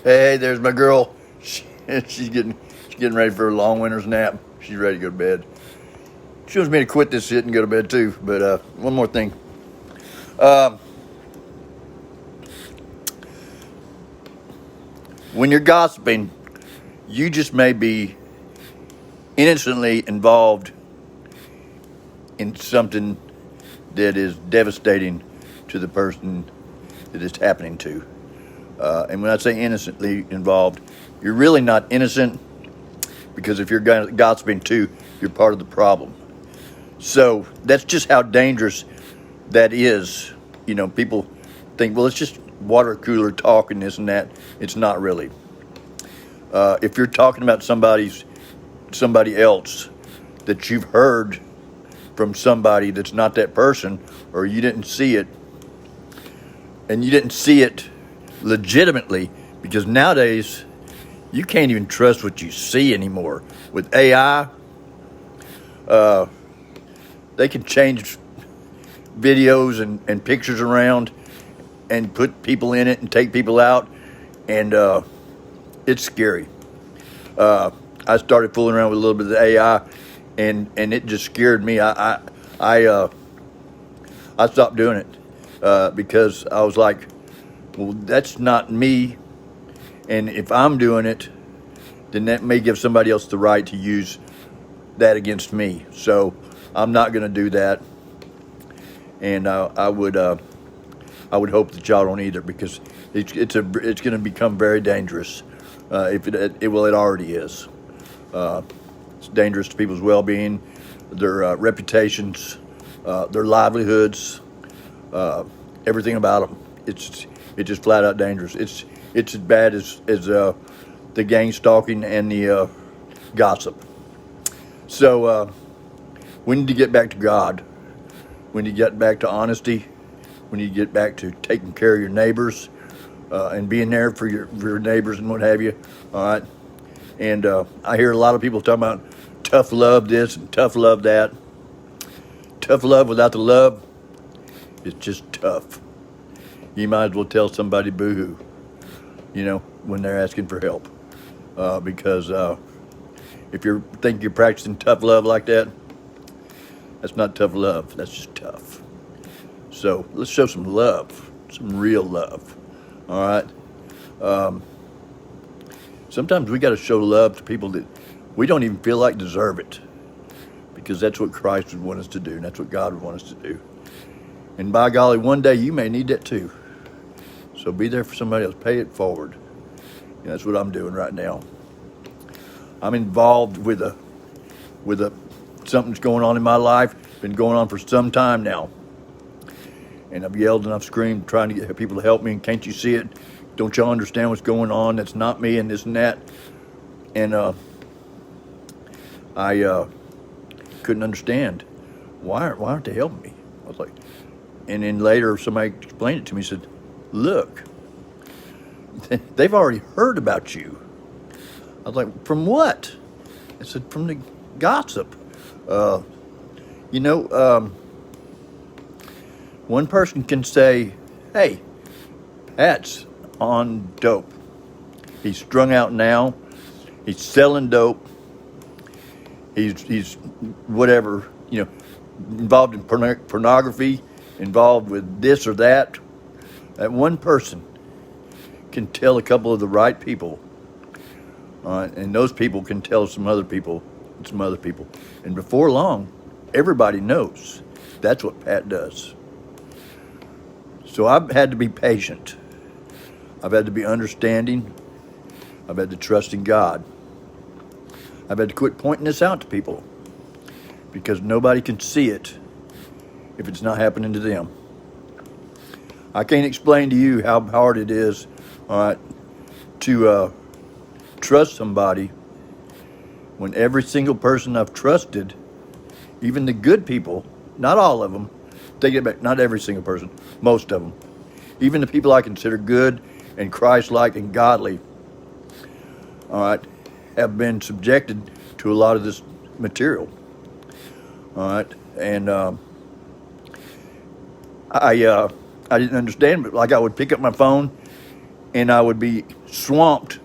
Hey, there's my girl. She's getting ready for a long winter's nap. She's ready to go to bed. She wants me to quit this shit and go to bed too. But one more thing. When you're gossiping, you just may be innocently involved in something that is devastating to the person that it's happening to. And when I say innocently involved, you're really not innocent, because if you're gossiping too, you're part of the problem. So that's just how dangerous that is. You know, people think, well, it's just water cooler talk and this and that. It's not really. If you're talking about somebody else that you've heard from somebody that's not that person, or you didn't see it, and you didn't see it legitimately, because nowadays you can't even trust what you see anymore. With AI, they can change videos and pictures around and put people in it and take people out, and it's scary. I started fooling around with a little bit of the AI, and it just scared me. I stopped doing it because I was like, well, that's not me, and if I'm doing it, then that may give somebody else the right to use that against me. So I'm not going to do that, and I would hope that y'all don't either, because it's going to become very dangerous. If it already is. It's dangerous to people's well-being, their reputations, their livelihoods, everything about them. It's just flat out dangerous. It's as bad as the gang stalking and the gossip. So we need to get back to God. We need to get back to honesty. We need to get back to taking care of your neighbors and being there for your neighbors and what have you. All right. And I hear a lot of people talking about tough love this and tough love that. Tough love without the love is just tough. You might as well tell somebody boo-hoo, you know, when they're asking for help. Because if you think you're practicing tough love like that, that's not tough love. That's just tough. So let's show some love, some real love. All right. Sometimes we got to show love to people that we don't even feel like deserve it, because that's what Christ would want us to do, and that's what God would want us to do. And by golly, one day you may need that too. So be there for somebody else. Pay it forward. And that's what I'm doing right now. I'm involved with something's going on in my life. Been going on for some time now. And I've yelled and I've screamed trying to get people to help me. And can't you see it? Don't y'all understand what's going on? That's not me and this and that. And I couldn't understand. Why aren't they helping me? I was like, and then later somebody explained it to me. Said, look, they've already heard about you. I was like, from what? I said, from the gossip. One person can say, hey, Pat's on dope. He's strung out now. He's selling dope. He's whatever, involved in pornography, involved with this or that. That one person can tell a couple of the right people. And those people can tell some other people. And before long, everybody knows. That's what Pat does. So I've had to be patient. I've had to be understanding. I've had to trust in God. I've had to quit pointing this out to people, because nobody can see it if it's not happening to them. I can't explain to you how hard it is, all right, to trust somebody when every single person I've trusted, even the good people, not all of them, take it back, not every single person, most of them, even the people I consider good and Christ-like and godly, all right, have been subjected to a lot of this material. All right, and I didn't understand, but like I would pick up my phone and I would be swamped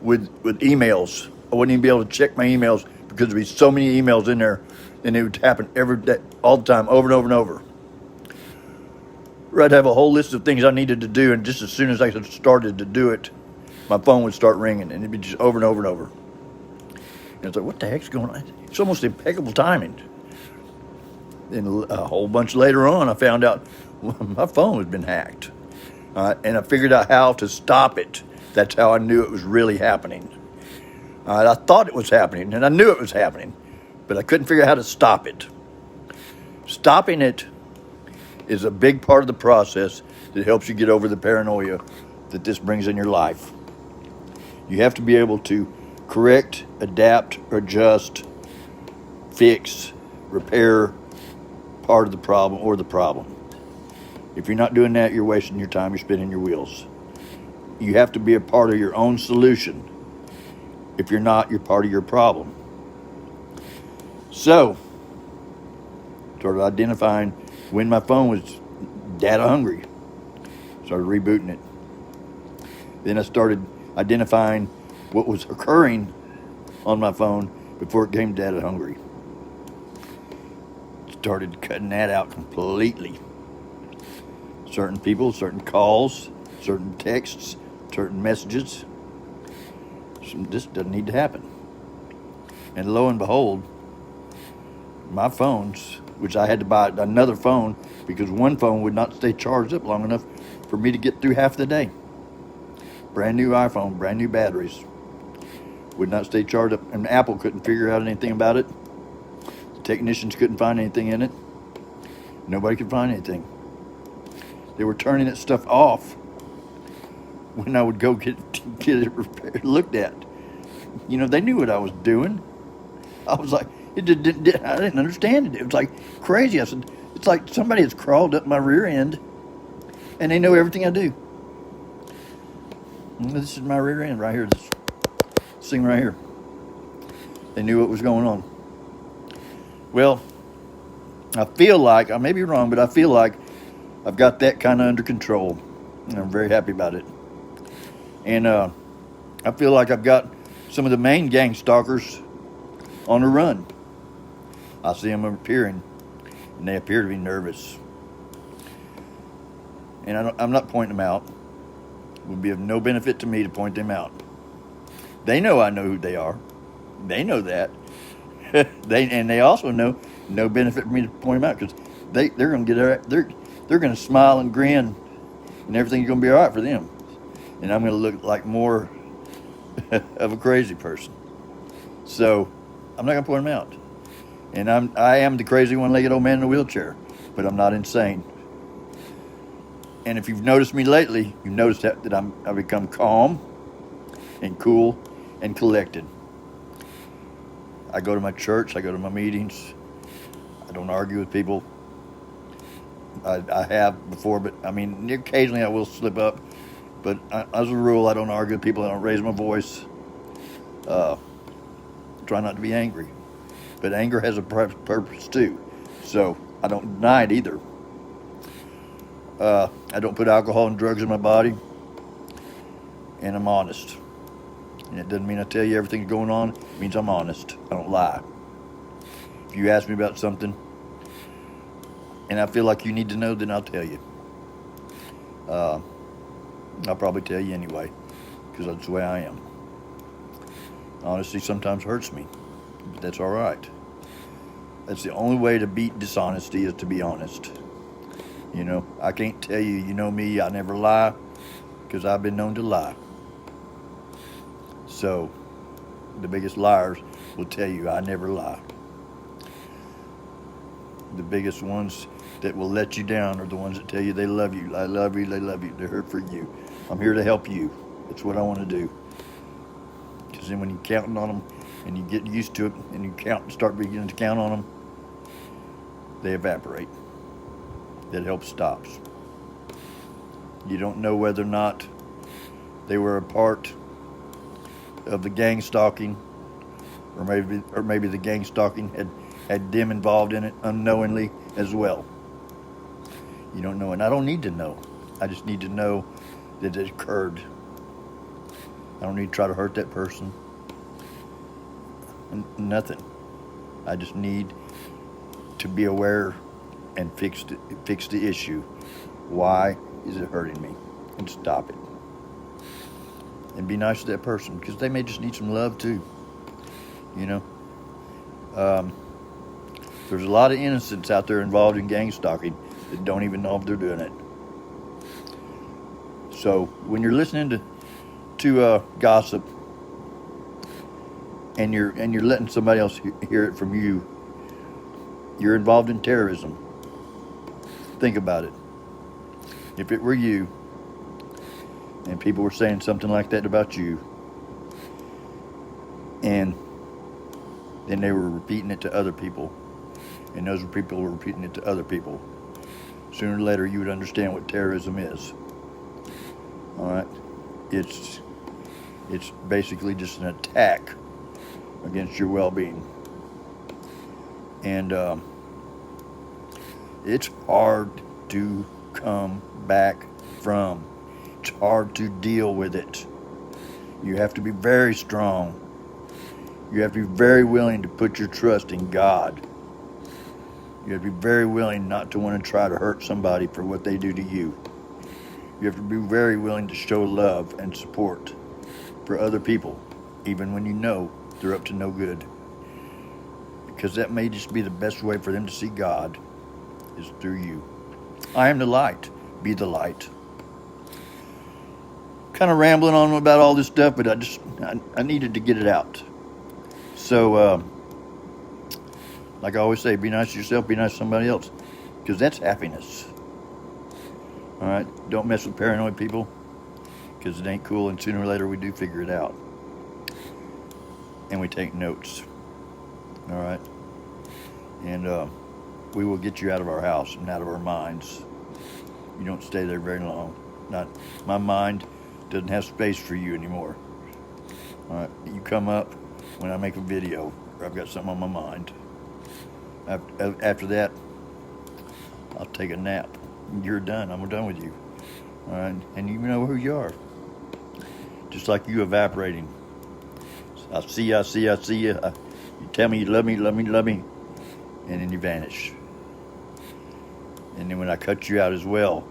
with emails. I wouldn't even be able to check my emails because there'd be so many emails in there, and it would happen every day, all the time, over and over and over. I'd have a whole list of things I needed to do, and just as soon as I started to do it, my phone would start ringing, and it'd be just over and over and over. And it's like, what the heck's going on? It's almost impeccable timing. And a whole bunch later on, I found out my phone had been hacked. And I figured out how to stop it. That's how I knew it was really happening. I thought it was happening, and I knew it was happening, but I couldn't figure out how to stop it. Stopping it is a big part of the process that helps you get over the paranoia that this brings in your life. You have to be able to correct, adapt, adjust, fix, repair part of the problem or the problem. If you're not doing that, you're wasting your time, you're spinning your wheels. You have to be a part of your own solution. If you're not, you're part of your problem. So, started identifying when my phone was data hungry. Started rebooting it. Then I started identifying what was occurring on my phone before it came data hungry. Started cutting that out completely. Certain people, certain calls, certain texts, certain messages. This doesn't need to happen. And lo and behold, my phones, which I had to buy another phone because one phone would not stay charged up long enough for me to get through half the day. Brand new iPhone, brand new batteries. Would not stay charged up, and Apple couldn't figure out anything about it. The technicians couldn't find anything in it. Nobody could find anything. They were turning that stuff off when I would go get it repaired, looked at. You know, they knew what I was doing. I was like, I didn't understand it. It was like crazy. I said, it's like somebody has crawled up my rear end and they know everything I do. And this is my rear end right here. This thing right here. They knew what was going on. Well, I feel like, I may be wrong, but I feel like I've got that kind of under control. And I'm very happy about it. And I feel like I've got some of the main gang stalkers on the run. I see them appearing, and they appear to be nervous. And I'm not pointing them out. It would be of no benefit to me to point them out. They know I know who they are. They know that. They also know no benefit for me to point them out because they're going to they're going to smile and grin, and everything's going to be all right for them. And I'm going to look like more of a crazy person. So I'm not going to point them out. And I am the crazy one-legged old man in a wheelchair, but I'm not insane. And if you've noticed me lately, you've noticed that I've become calm and cool and collected. I go to my church, I go to my meetings. I don't argue with people. I have before, but I mean, occasionally I will slip up. But as a rule, I don't argue with people. I don't raise my voice. Try not to be angry. But anger has a purpose too. So I don't deny it either. I don't put alcohol and drugs in my body. And I'm honest. And it doesn't mean I tell you everything's going on. It means I'm honest. I don't lie. If you ask me about something and I feel like you need to know, then I'll tell you. I'll probably tell you anyway, because that's the way I am. Honesty sometimes hurts me, but that's all right. That's the only way to beat dishonesty is to be honest. You know, I can't tell you, you know me, I never lie, because I've been known to lie. So, the biggest liars will tell you I never lie. The biggest ones that will let you down are the ones that tell you they love you. I love you, they love you, they're here for you. I'm here to help you. That's what I want to do. Because then when you're counting on them and you get used to it and you start beginning to count on them, they evaporate. That help stops. You don't know whether or not they were a part of the gang stalking, or maybe the gang stalking had them involved in it unknowingly as well. You don't know, and I don't need to know. I just need to know that it occurred. I don't need to try to hurt that person. Nothing. I just need to be aware and fix the issue. Why is it hurting me? And stop it. And be nice to that person, because they may just need some love too. You know, there's a lot of innocents out there involved in gang stalking that don't even know if they're doing it. So when you're listening to gossip, and you're letting somebody else hear it from you, you're involved in terrorism. Think about it. If it were you, and people were saying something like that about you, and then they were repeating it to other people, and those people were repeating it to other people, sooner or later you would understand what terrorism is. All right? It's basically just an attack against your well-being. And it's hard to come back from. It's hard to deal with it. You have to be very strong. You have to be very willing to put your trust in God. You have to be very willing not to want to try to hurt somebody for what they do to you. You have to be very willing to show love and support for other people, even when you know they're up to no good. Because that may just be the best way for them to see God, is through you. I am the light. Be the light. Kind of rambling on about all this stuff, but I needed to get it out. So, like I always say, be nice to yourself, be nice to somebody else, because that's happiness. All right? Don't mess with paranoid people, because it ain't cool, and sooner or later we do figure it out. And we take notes. All right? And we will get you out of our house and out of our minds. You don't stay there very long. Not my mind doesn't have space for you anymore. All right? You come up when I make a video or I've got something on my mind. After that, I'll take a nap. You're done. I'm done with you. All right? And you know who you are. Just like you evaporating. I see you. You tell me you love me, and then you vanish. And then when I cut you out as well,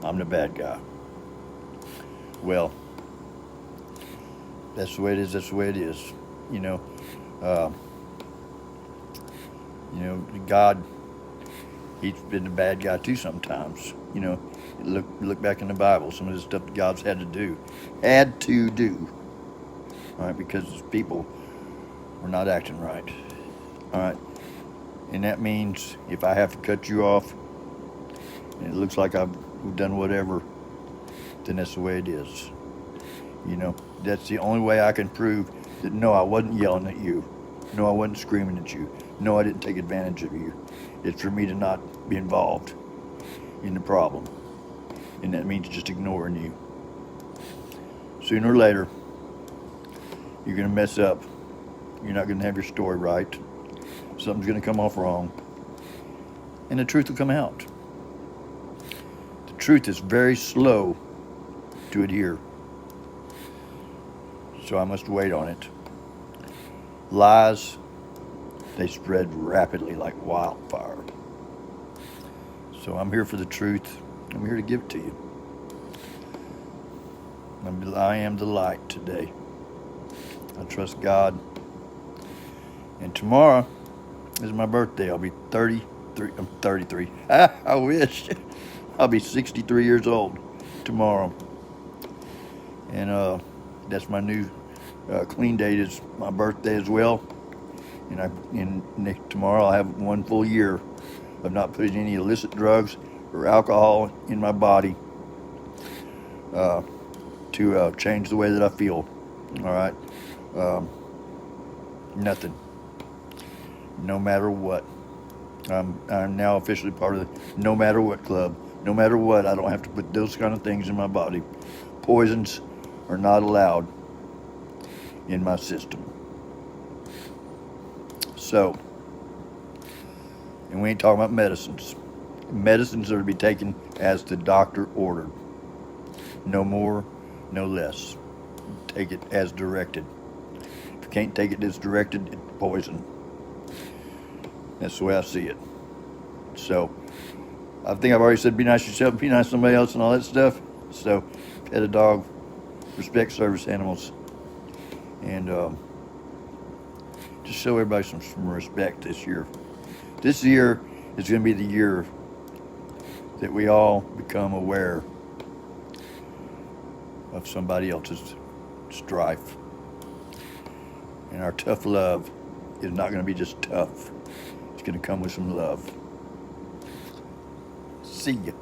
I'm the bad guy. Well, that's the way it is. You know, God, he's been the bad guy too sometimes. You know, look back in the Bible, some of the stuff that God's had to do. All right, because his people were not acting right. All right, and that means if I have to cut you off, and it looks like I've done whatever, then that's the way it is. You know, that's the only way I can prove that no, I wasn't yelling at you. No, I wasn't screaming at you. No, I didn't take advantage of you. It's for me to not be involved in the problem. And that means just ignoring you. Sooner or later, you're going to mess up. You're not going to have your story right. Something's going to come off wrong. And the truth will come out. The truth is very slow to adhere. So I must wait on it. Lies, they spread rapidly like wildfire. So I'm here for the truth. I'm here to give it to you. I am the light today. I trust God. And tomorrow is my birthday. I'll be 33. I'm 33. I wish. I'll be 63 years old tomorrow. And that's my new clean date is my birthday as well. And tomorrow I'll have 1 full year of not putting any illicit drugs or alcohol in my body to change the way that I feel. All right? Nothing. No matter what. I'm now officially part of the no matter what club. No matter what, I don't have to put those kind of things in my body. Poisons are not allowed in my system. So, and we ain't talking about medicines. Medicines are to be taken as the doctor ordered. No more, no less. take it as directed. If you can't take it as directed, it's poison. That's the way I see it. So, I think I've already said be nice to yourself, be nice to somebody else, and all that stuff. So, pet a dog, respect service animals, and just show everybody some respect this year. This year is going to be the year that we all become aware of somebody else's strife. And our tough love is not going to be just tough. It's going to come with some love. See ya.